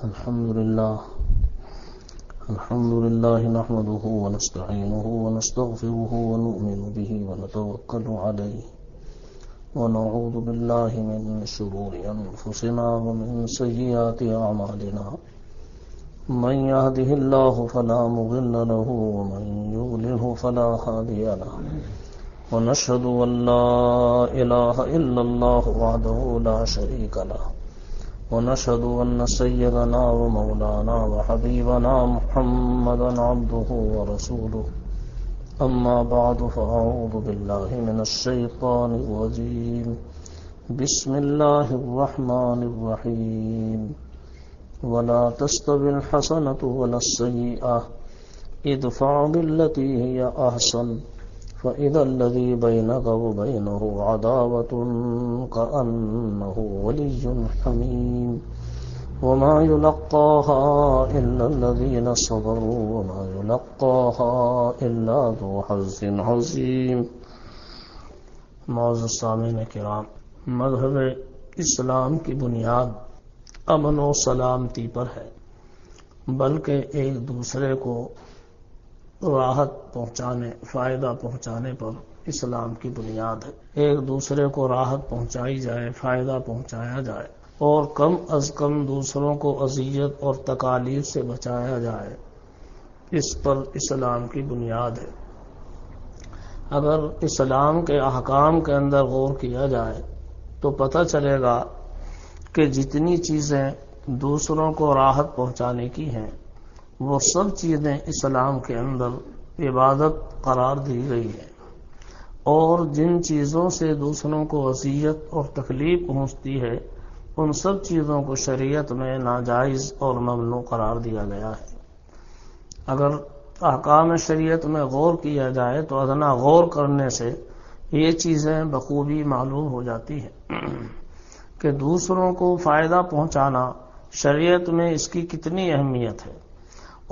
الحمد لله نحمده ونستعينه ونستغفره ونؤمن به ونتوكل عليه ونعوذ بالله من شرور أنفسنا ومن سيئات أعمالنا من يهده الله فلا مضل له ومن يضلله فلا هادي له ونشهد أن لا إله إلا الله وحده لا شريك له ونشهد أن سيدنا ومولانا وحبيبنا محمدا عبده ورسوله أما بعد فأعوذ بالله من الشيطان الرجيم بسم الله الرحمن الرحيم ولا تستوي الحسنة ولا السيئة ادفع بالتي هي أحسن فإذا الذي بينك وبينه عداوة كأنه ولي حميم وما يلقاها إلا الذين صبروا وما يلقاها إلا ذو حظ عظيم. معزز سامعین کرام، مذہب اسلام کی بنیاد امن و سلامتی پر ہے، بلکہ ایک دوسرے کو راحت پہنچانے، فائدہ پہنچانے پر اسلام کی بنیاد ہے. ایک دوسرے کو راحت پہنچائی جائے، فائدہ پہنچایا جائے اور کم از کم دوسروں کو اذیت اور تکالیف سے بچایا جائے، اس پر اسلام کی بنیاد ہے. اگر اسلام کے احکام کے اندر غور کیا جائے تو پتہ چلے گا کہ جتنی چیزیں دوسروں کو راحت پہنچانے کی ہیں وہ سب چیزیں اسلام کے اندر عبادت قرار دی گئی ہیں، اور جن چیزوں سے دوسروں کو اذیت اور تکلیف پہنچتی ہے ان سب چیزوں کو شریعت میں ناجائز اور ممنوع قرار دیا گیا ہے. اگر احکام شریعت میں غور کیا جائے تو ادنا غور کرنے سے یہ چیزیں بخوبی معلوم ہو جاتی ہیں کہ دوسروں کو فائدہ پہنچانا شریعت میں اس کی کتنی اہمیت ہے،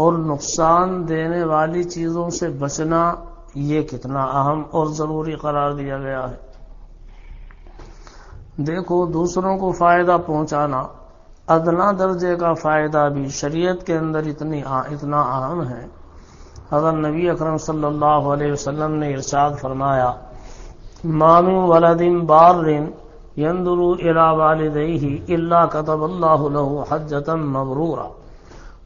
اور نقصان دینے والی چیزوں سے بچنا یہ کتنا اہم اور ضروری قرار دیا گیا ہے. دیکھو، دوسروں کو فائدہ پہنچانا، ادنا درجے کا فائدہ بھی شریعت کے اندر اتنا اہم ہے. حضرت نبی اکرم صلی اللہ علیہ وسلم نے ارشاد فرمایا: ما من ولد بار ينظر الى والديه الا كتب الله له حجة مبرورا.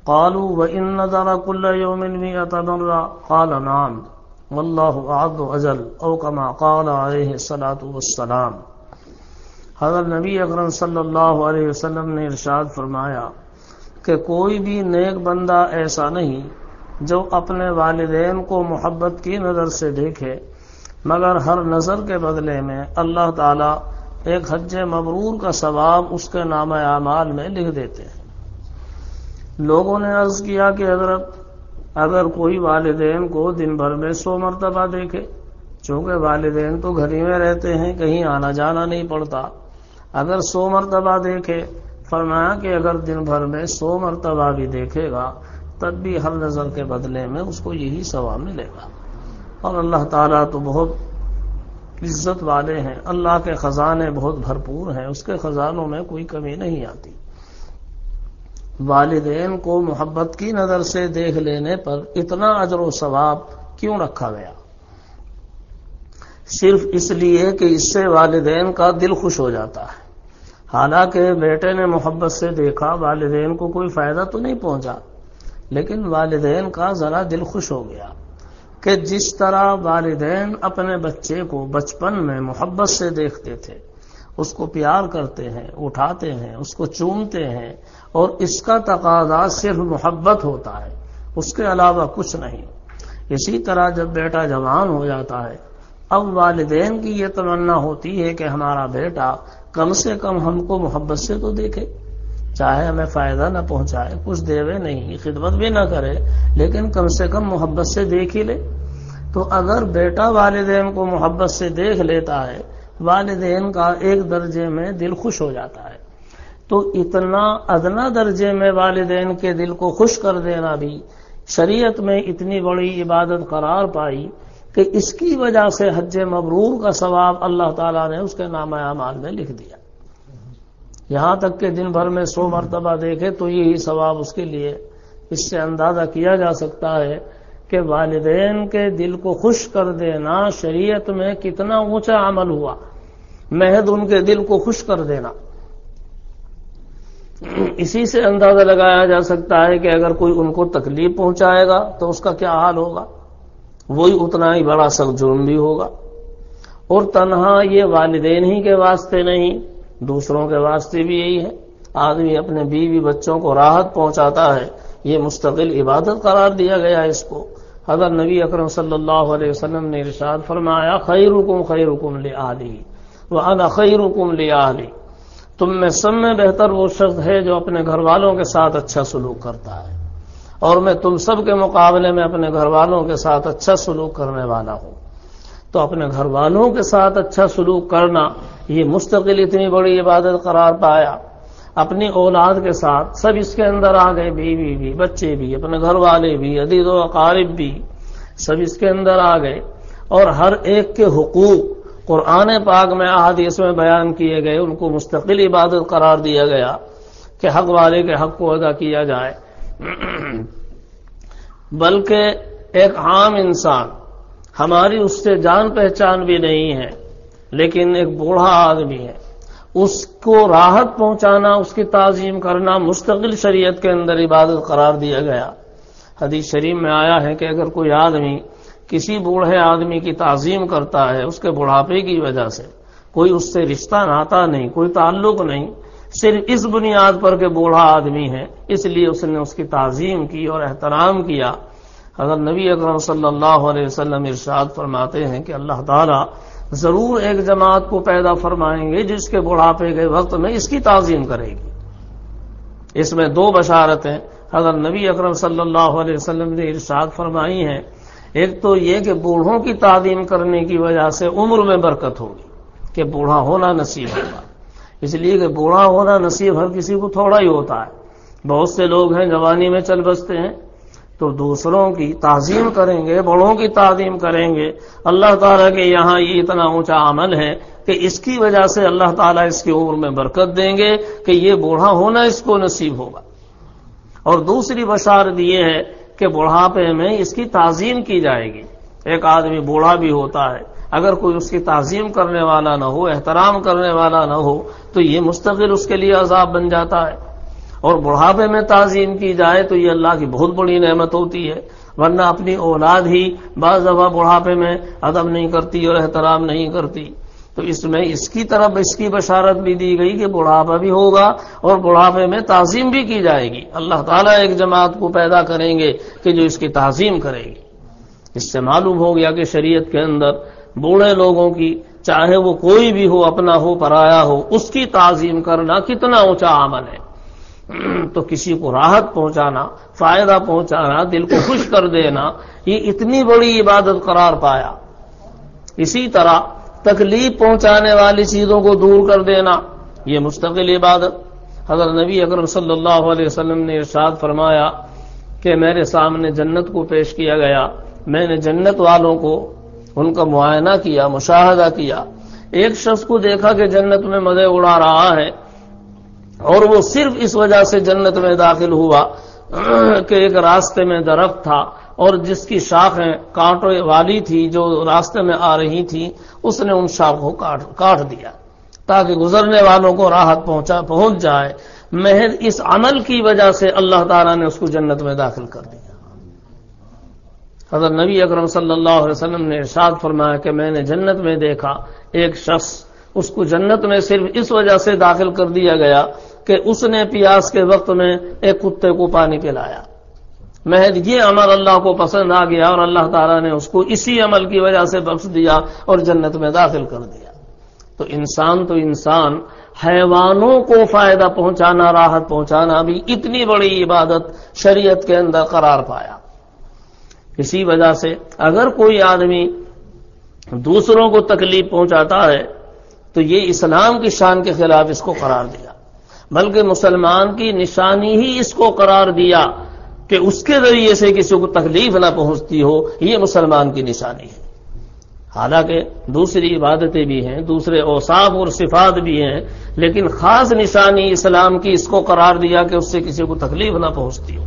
قالوا وإن نذر كل يوم 100 مرة؟ قال نعم والله أعز وأجل، أو كما قال عليه الصلاة والسلام. حضرت نبی اکرم صلی اللہ علیہ وسلم نے ارشاد فرمایا کہ کوئی بھی نیک بندہ ایسا نہیں جو اپنے والدین کو محبت کی نظر سے دیکھے، مگر ہر نظر کے بدلے میں اللہ تعالی ایک حج مبرور کا ثواب اس کے نامہ اعمال میں لکھ دیتے ہیں. لوگوں نے عرض کیا کہ حضرت، اگر کوئی والدین کو دن بھر میں 100 مرتبہ دیکھے، چونکہ والدین تو گھر ہی میں رہتے ہیں، کہیں آنا جانا نہیں پڑتا، اگر 100 مرتبہ دیکھے، فرمایا کہ اگر دن بھر میں 100 مرتبہ بھی دیکھے گا تب بھی ہر نظر کے بدلے میں اس کو یہی ثواب ملے گا. اور اللہ تعالیٰ تو بہت عزت والے ہیں، اللہ کے خزانے بہت بھرپور ہیں، اس کے خزانوں میں کوئی کمی نہیں آتی. والدین کو محبت کی نظر سے دیکھ لینے پر اتنا اجر و ثواب کیوں رکھا گیا؟ صرف اس لیے کہ اس سے والدین کا دل خوش ہو جاتا ہے. حالانکہ بیٹے نے محبت سے دیکھا، والدین کو کوئی فائدہ تو نہیں پہنچا، لیکن والدین کا ذرا دل خوش ہو گیا کہ جس طرح والدین اپنے بچے کو بچپن میں محبت سے دیکھتے تھے، اس کو پیار کرتے ہیں، اٹھاتے ہیں، اس کو چومتے ہیں، اور اس کا تقاضا صرف محبت ہوتا ہے، اس کے علاوہ کچھ نہیں. اسی طرح جب بیٹا جوان ہو جاتا ہے، اب والدین کی یہ تمنا ہوتی ہے کہ ہمارا بیٹا کم سے کم ہم کو محبت سے تو دیکھے، چاہے ہمیں فائدہ نہ پہنچائے، کچھ دیوے نہیں، خدمت بھی نہ کرے، لیکن کم سے کم محبت سے دیکھ ہی لے. تو اگر بیٹا والدین کو محبت سے دیکھ لیتا ہے، والدین کا ایک درجے میں دل خوش ہو جاتا ہے. تو اتنا ادنا درجے میں والدین کے دل کو خوش کر دینا بھی شریعت میں اتنی بڑی عبادت قرار پائی کہ اس کی وجہ سے حج مبرور کا ثواب اللہ تعالیٰ نے اس کے نامہ اعمال میں لکھ دیا. یہاں تک کہ دن بھر میں 100 مرتبہ دیکھے تو یہی ثواب اس کے لیے۔ اس سے اندازہ کیا جا سکتا ہے کہ والدین کے دل کو خوش کر دینا شریعت میں کتنا اونچا عمل ہوا، محض ان کے دل کو خوش کر دینا۔ اسی سے اندازہ لگایا جا سکتا ہے کہ اگر کوئی ان کو تکلیف پہنچائے گا تو اس کا کیا حال ہوگا، وہی اتنا ہی بڑا سخت جرم بھی ہوگا۔ اور تنہا یہ والدین ہی کے واسطے نہیں، دوسروں کے واسطے بھی یہی ہے۔ آدمی اپنے بیوی بچوں کو راحت پہنچاتا ہے، یہ مستقل عبادت قرار دیا گیا اس کو۔ حضرت نبی اکرم صلی اللہ علیہ وسلم نے ارشاد فرمایا خیرکم خیرکم لأہلہ وانا خیرکم لأہلی، تم میں سب میں بہتر وہ شخص ہے جو اپنے گھر والوں کے ساتھ اچھا سلوک کرتا ہے، اور میں تم سب کے مقابلے میں اپنے گھر والوں کے ساتھ اچھا سلوک کرنے والا ہوں۔ تو اپنے گھر والوں کے ساتھ اچھا سلوک کرنا یہ مستقل اتنی بڑی عبادت قرار پایا۔ اپنی اولاد کے ساتھ سب اس کے اندر آ گئے، بیوی بھی، بچے بھی، اپنے گھر والے بھی، عزیز و اقارب بھی، سب اس کے اندر آ گئے۔ اور ہر ایک کے حقوق قرآن پاک میں احادیث میں بیان کیے گئے، ان کو مستقل عبادت قرار دیا گیا کہ حق والے کے حق کو ادا کیا جائے۔ بلکہ ایک عام انسان، ہماری اس سے جان پہچان بھی نہیں ہے، لیکن ایک بوڑھا آدمی ہے، اس کو راحت پہنچانا، اس کی تعظیم کرنا مستقل شریعت کے اندر عبادت قرار دیا گیا۔ حدیث شریف میں آیا ہے کہ اگر کوئی آدمی کسی بوڑھے آدمی کی تعظیم کرتا ہے، اس کے بڑھاپے کی وجہ سے، کوئی اس سے رشتہ ناتا نہیں، کوئی تعلق نہیں، صرف اس بنیاد پر کہ بوڑھا آدمی ہے، اس لیے اس نے اس کی تعظیم کی اور احترام کیا، حضرت نبی اکرم صلی اللہ علیہ وسلم ارشاد فرماتے ہیں کہ اللہ تعالیٰ ضرور ایک جماعت کو پیدا فرمائیں گے جس کے بڑھاپے کے وقت میں اس کی تعظیم کرے گی۔ اس میں دو بشارتیں حضرت نبی اکرم صلی اللہ علیہ وسلم نے ارشاد فرمائی ہیں۔ ایک تو یہ کہ بوڑھوں کی تعظیم کرنے کی وجہ سے عمر میں برکت ہوگی، کہ بوڑھا ہونا نصیب ہوگا، اس لیے کہ بوڑھا ہونا نصیب ہر کسی کو تھوڑا ہی ہوتا ہے۔ بہت سے لوگ ہیں جوانی میں چل بستے ہیں، تو دوسروں کی تعظیم کریں گے، بڑوں کی تعظیم کریں گے۔ اللہ تعالیٰ کے یہاں یہ اتنا اونچا عمل ہے کہ اس کی وجہ سے اللہ تعالیٰ اس کی عمر میں برکت دیں گے کہ یہ بوڑھا ہونا اس کو نصیب ہوگا۔ اور دوسری بشارت یہ ہے کہ بڑھاپے میں اس کی تعظیم کی جائے گی۔ ایک آدمی بوڑھا بھی ہوتا ہے، اگر کوئی اس کی تعظیم کرنے والا نہ ہو، احترام کرنے والا نہ ہو، تو یہ مستقل اس کے لیے عذاب بن جاتا ہے۔ اور بڑھاپے میں تعظیم کی جائے تو یہ اللہ کی بہت بڑی نعمت ہوتی ہے، ورنہ اپنی اولاد ہی بعض دفعہ بڑھاپے میں ادب نہیں کرتی اور احترام نہیں کرتی۔ تو اس میں اس کی طرف اس کی بشارت بھی دی گئی کہ بڑھاپا بھی ہوگا اور بڑھاپے میں تعظیم بھی کی جائے گی۔ اللہ تعالیٰ ایک جماعت کو پیدا کریں گے کہ جو اس کی تعظیم کرے گی۔ اس سے معلوم ہو گیا کہ شریعت کے اندر بوڑھے لوگوں کی، چاہے وہ کوئی بھی ہو، اپنا ہو پرایا ہو، اس کی تعظیم کرنا کتنا اونچا عمل ہے۔ تو کسی کو راحت پہنچانا، فائدہ پہنچانا، دل کو خوش کر دینا، یہ اتنی بڑی عبادت قرار پایا۔ اسی طرح تکلیف پہنچانے والی چیزوں کو دور کر دینا، یہ مستقل عبادت۔ حضرت نبی اکرم صلی اللہ علیہ وسلم نے ارشاد فرمایا کہ میرے سامنے جنت کو پیش کیا گیا، میں نے جنت والوں کو ان کا معائنہ کیا، مشاہدہ کیا۔ ایک شخص کو دیکھا کہ جنت میں مزے اڑا رہا ہے، اور وہ صرف اس وجہ سے جنت میں داخل ہوا کہ ایک راستے میں درخت تھا اور جس کی شاخیں کانٹوں والی تھی جو راستے میں آ رہی تھی، اس نے ان شاخوں کو کاٹ دیا تاکہ گزرنے والوں کو راحت پہنچ جائے۔ محض اس عمل کی وجہ سے اللہ تعالیٰ نے اس کو جنت میں داخل کر دیا۔ حضرت نبی اکرم صلی اللہ علیہ وسلم نے ارشاد فرمایا کہ میں نے جنت میں دیکھا ایک شخص، اس کو جنت میں صرف اس وجہ سے داخل کر دیا گیا کہ اس نے پیاس کے وقت میں ایک کتے کو پانی پلایا۔ محض یہ عمل اللہ کو پسند آ گیا اور اللہ تعالیٰ نے اس کو اسی عمل کی وجہ سے بخش دیا اور جنت میں داخل کر دیا۔ تو انسان حیوانوں کو فائدہ پہنچانا، راحت پہنچانا بھی اتنی بڑی عبادت شریعت کے اندر قرار پایا۔ اسی وجہ سے اگر کوئی آدمی دوسروں کو تکلیف پہنچاتا ہے تو یہ اسلام کی شان کے خلاف اس کو قرار دیا، بلکہ مسلمان کی نشانی ہی اس کو قرار دیا کہ اس کے ذریعے سے کسی کو تکلیف نہ پہنچتی ہو، یہ مسلمان کی نشانی ہے۔ حالانکہ دوسری عبادتیں بھی ہیں، دوسرے اوصاف اور صفات بھی ہیں، لیکن خاص نشانی اسلام کی اس کو قرار دیا کہ اس سے کسی کو تکلیف نہ پہنچتی ہو۔